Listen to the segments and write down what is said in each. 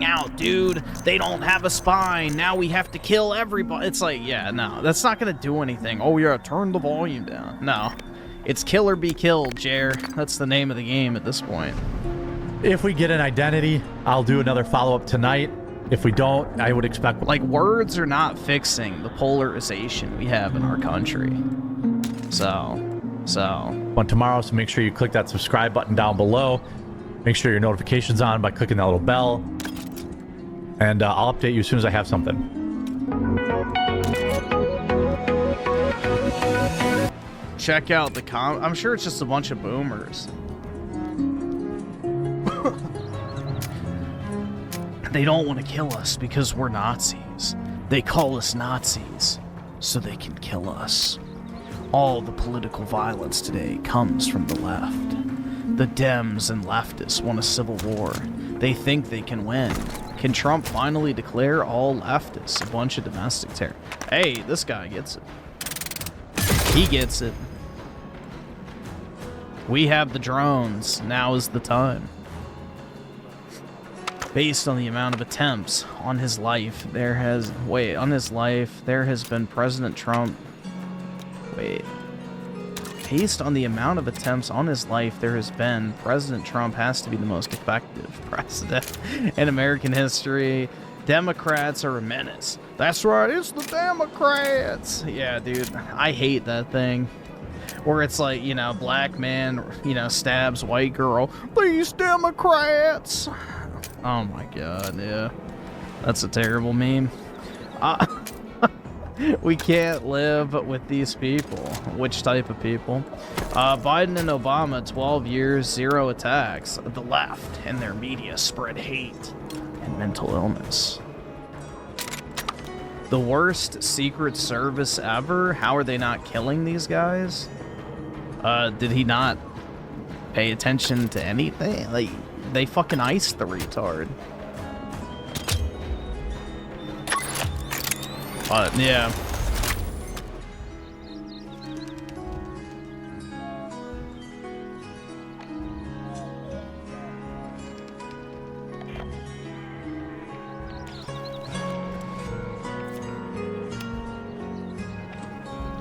out, dude. They don't have a spine. Now we have to kill everybody. It's like, yeah, no, that's not gonna do anything. Oh yeah, turn the volume down. No, it's kill or be killed, Jer. That's the name of the game at this point. If we get an identity, I'll do another follow-up tonight. If we don't, I would expect... Like, words are not fixing the polarization we have in our country. So... on tomorrow, so make sure you click that subscribe button down below. Make sure your notification's on by clicking that little bell. And I'll update you as soon as I have something. Check out the I'm sure it's just a bunch of boomers. They don't want to kill us because we're Nazis. They call us Nazis so they can kill us. All the political violence today comes from the left. The Dems and leftists want a civil war. They think they can win. Can Trump finally declare all leftists a bunch of domestic terror? Hey, this guy gets it. He gets it. We have the drones. Now is the time. Based on the amount of attempts on his life, there has been President Trump. Based on the amount of attempts on his life there has been, President Trump has to be the most effective president in American history. Democrats are a menace. That's right, it's the Democrats. Yeah, dude, I hate that thing. Where it's like, you know, black man, you know, stabs white girl. These Democrats. Oh my god, yeah. That's a terrible meme. We can't live with these people. Which type of people? Biden and Obama, 12 years, 0 attacks. The left and their media spread hate and mental illness. The worst Secret Service ever? How are they not killing these guys? Did he not pay attention to anything? Like, they fucking iced the retard. But, yeah.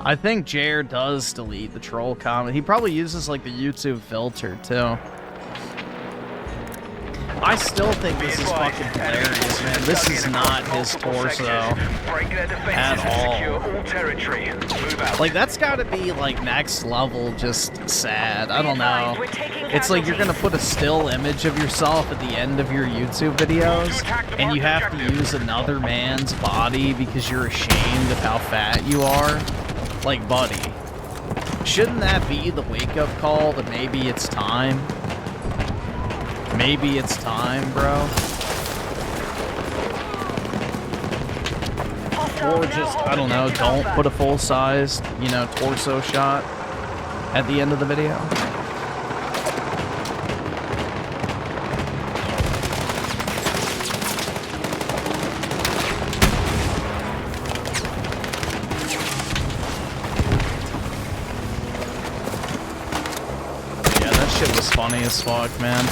I think Jer does delete the troll comment. He probably uses, like, the YouTube filter, too. I still think this is fucking hilarious, man. This is not his torso at all. Like, that's gotta be, like, next level just sad. I don't know. It's like you're gonna put a still image of yourself at the end of your YouTube videos, and you have to use another man's body because you're ashamed of how fat you are. Like, buddy, shouldn't that be the wake-up call that maybe it's time? Maybe it's time, bro. Or just, I don't know, don't put a full-sized, you know, torso shot at the end of the video. Yeah, that shit was funny as fuck, man.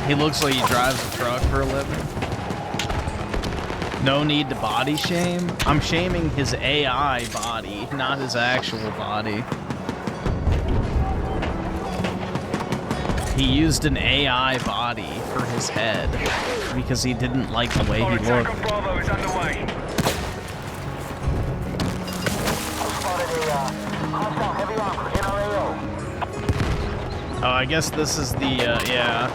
He looks like he drives a truck for a living. No need to body shame. I'm shaming his AI body, not his actual body. He used an AI body for his head because he didn't like the way he looked. Oh, I guess this is the, yeah,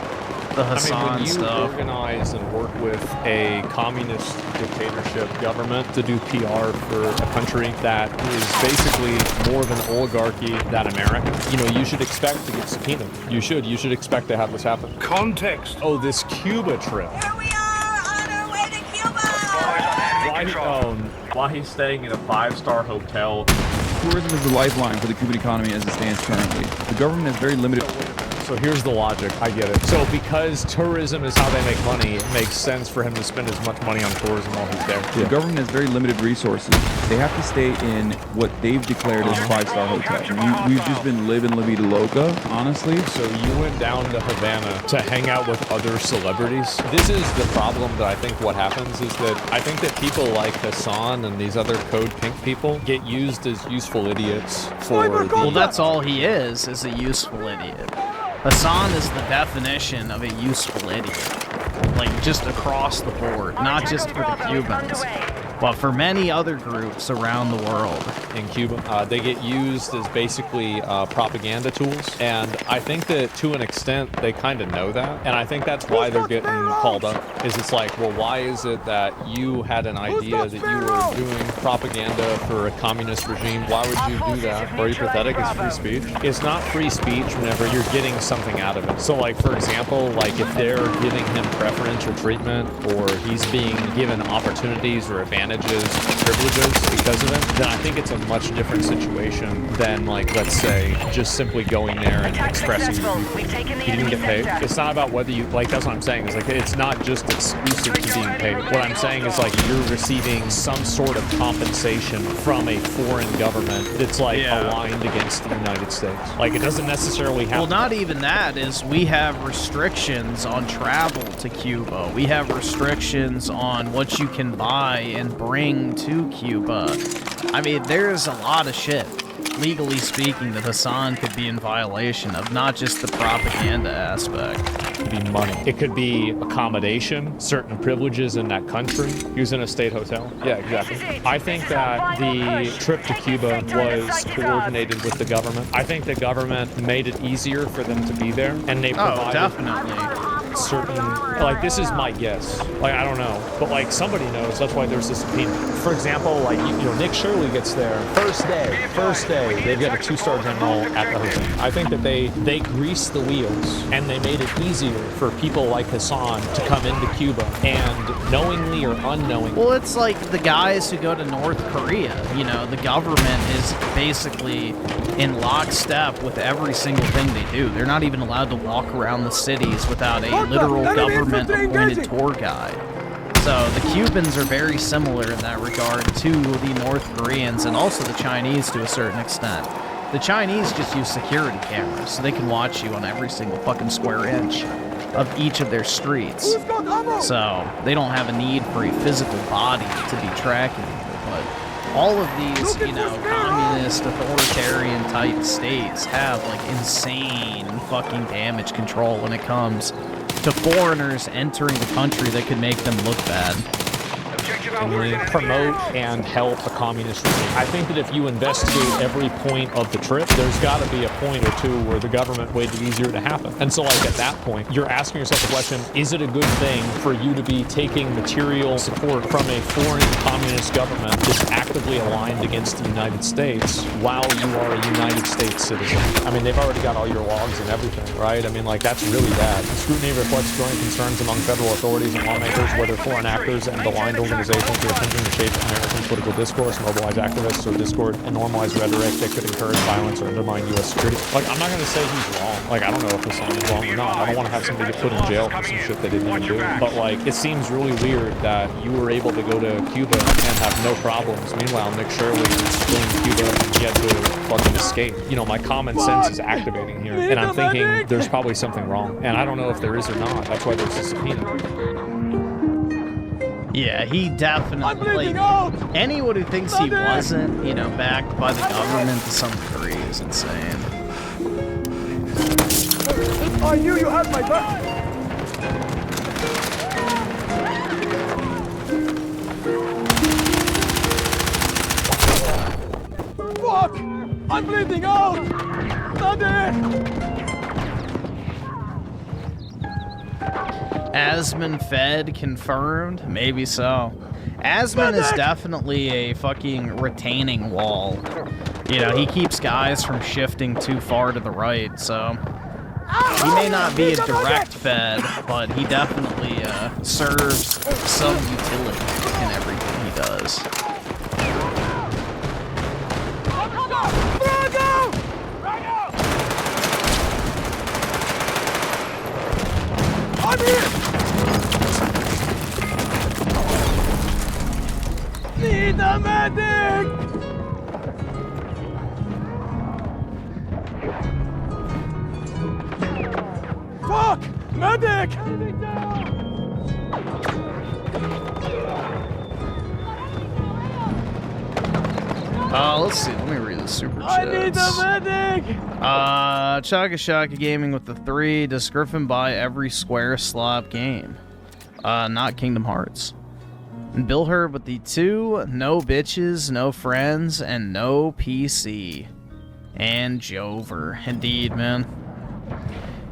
the Hassan stuff. I mean, when you organize and work with a communist dictatorship government to do PR for a country that is basically more of an oligarchy than America, you know, you should expect to get subpoenaed. You should expect to have this happen. Context. Oh, this Cuba trip. Here we are on our way to Cuba! While he's staying in a 5-star hotel. Tourism is the lifeline for the Cuban economy as it stands currently. The government has very limited... so here's the logic. I get it. So because tourism is how they make money, it makes sense for him to spend as much money on tourism while he's there. The government has very limited resources. They have to stay in what they've declared as five-star hotels. We've just been living La Vida Loca, honestly. So you went down to Havana to hang out with other celebrities. This is the problem that I think what happens is that I think that people like Hassan and these other Code Pink people get used as useful idiots for the... Well, that's all he is a useful idiot. Hassan is the definition of a useful idiot. Like, just across the board, not just for the Cubans, but for many other groups around the world. In Cuba, they get used as basically propaganda tools, and I think that to an extent they kind of know that, and I think that's why they're getting called up. Is it's like, well, why is it that you had an idea that you were doing propaganda for a communist regime? Why would you do that? Are you pathetic? It's free speech. It's not free speech whenever you're getting something out of it. So, like, for example, like if they're giving him preferential treatment, or he's being given opportunities or advantages, privileges because of it, then I think it's a much different situation than, like, let's say, just simply going there and expressing your viewpoint. You didn't get paid. It's not about whether you, like, that's what I'm saying. It's like, it's not just exclusive to being paid. What I'm saying is, like, you're receiving some sort of compensation from a foreign government that's, like, aligned against the United States. Like, it doesn't necessarily have... Well, not even that. Is we have restrictions on travel to Cuba. We have restrictions on what you can buy and bring to Cuba. I mean, there's a lot of shit, legally speaking, that Hassan could be in violation of, not just the propaganda aspect. It could be money. It could be accommodation, certain privileges in that country. He was in a state hotel. Yeah, exactly. I think that the trip to Cuba was coordinated with the government. I think the government made it easier for them to be there, and they provided... Oh, definitely. Certain, like, this is my guess, like, I don't know, but like somebody knows. That's why there's this subpoena. For example, like, you know, Nick Shirley gets there first day they get a 2-star general at the hotel. I think that they greased the wheels and they made it easier for people like Hassan to come into Cuba, and knowingly or unknowingly. Well, it's like the guys who go to North Korea. You know, the government is basically in lockstep with every single thing they do. They're not even allowed to walk around the cities without a literal government-appointed tour guide. So the Cubans are very similar in that regard to the North Koreans and also the Chinese to a certain extent. The Chinese just use security cameras, so they can watch you on every single fucking square inch of each of their streets. So they don't have a need for a physical body to be tracking you, but all of these, you know, communist, authoritarian type states have, like, insane fucking damage control when it comes to foreigners entering the country that could make them look bad. And promote and help a communist regime. I think that if you investigate every point of the trip, there's got to be a point or two where the government made it easier to happen. And so, like, at that point, you're asking yourself the question, is it a good thing for you to be taking material support from a foreign communist government that's actively aligned against the United States while you are a United States citizen? I mean, they've already got all your logs and everything, right? I mean, like, that's really bad. The scrutiny reflects growing concerns among federal authorities and lawmakers, whether foreign actors and aligned organizations who are attempting to shape American political discourse, mobilize activists, or discord and normalize rhetoric that could encourage violence or undermine U.S. security. Like, I'm not going to say he's wrong. Like, I don't know if Hassan is wrong or not. I don't want to have somebody get put in jail for some shit they didn't even do. But, like, it seems really weird that you were able to go to Cuba and have no problems. Meanwhile, Nick Shirley was fleeing Cuba and he had to fucking escape. You know, my common sense is activating here. And I'm thinking there's probably something wrong. And I don't know if there is or not. That's why there's a subpoena. Yeah, he definitely, like, anyone who thinks he wasn't, you know, backed by the government to some degree is insane. I knew you had my back! Fuck! I'm bleeding out! Daddy! Asman fed confirmed? Maybe so. Asman is definitely a fucking retaining wall. You know, he keeps guys from shifting too far to the right, so... He may not be a direct fed, but he definitely serves some utility in everything he does. Medic! Fuck! Medic! Let's see. Let me read the super chats. I need the medic! Chaka Shaka Gaming with the 3. Does Griffin buy every Square slot game? Not Kingdom Hearts. And Bill Herb with the 2. No bitches, no friends, and no PC. And Jover. Indeed, man.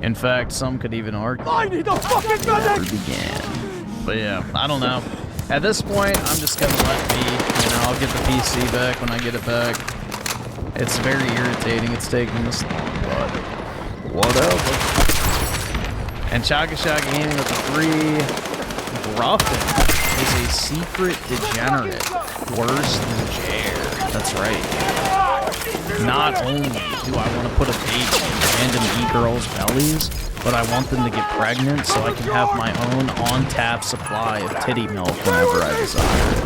In fact, some could even argue I need the fucking never medic! began. But yeah, I don't know. At this point, I'm just gonna let be. You know, I'll get the PC back when I get it back. It's very irritating. It's taking this long, but whatever. And Chaka Shaka Gaming with the 3. Gruffin is a secret degenerate, worse than Jair. That's right. Not only do I want to put a baby in random e-girls' bellies, but I want them to get pregnant so I can have my own on-tap supply of titty milk whenever I desire it.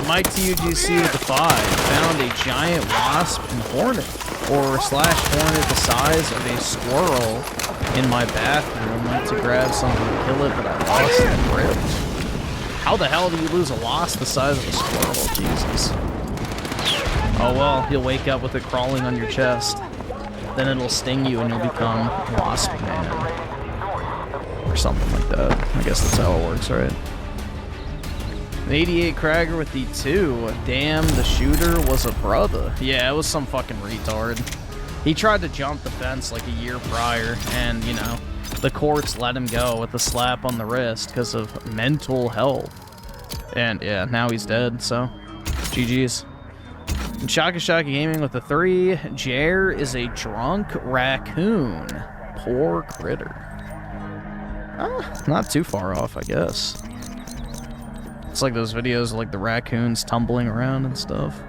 Mike TUGC with the 5 found a giant wasp and hornet, or slash hornet the size of a squirrel in my bathroom. Went to grab something to kill it, but I lost and ripped. How the hell do you lose a wasp the size of a squirrel? Jesus. Oh well, you'll wake up with it crawling on your chest. Then it'll sting you and you'll become Wasp Man. Or something like that. I guess that's how it works, right? An 88 Krager with the 2. Damn, the shooter was a brother. Yeah, it was some fucking retard. He tried to jump the fence like a year prior, and, you know, the courts let him go with a slap on the wrist because of mental health. And, yeah, now he's dead, so GG's. And Shaka Shaka Gaming with the 3. Jair is a drunk raccoon. Poor critter. Not too far off, I guess. It's like those videos of like the raccoons tumbling around and stuff.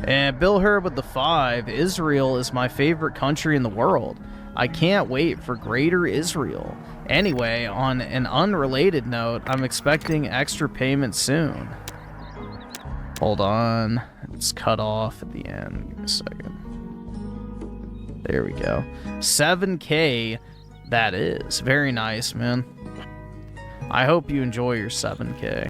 And Bill Herb with the 5. Israel is my favorite country in the world. I can't wait for Greater Israel. Anyway, on an unrelated note, I'm expecting extra payment soon. Hold on. It's cut off at the end. Give me a second. There we go. 7K, that is. Very nice, man. I hope you enjoy your 7K.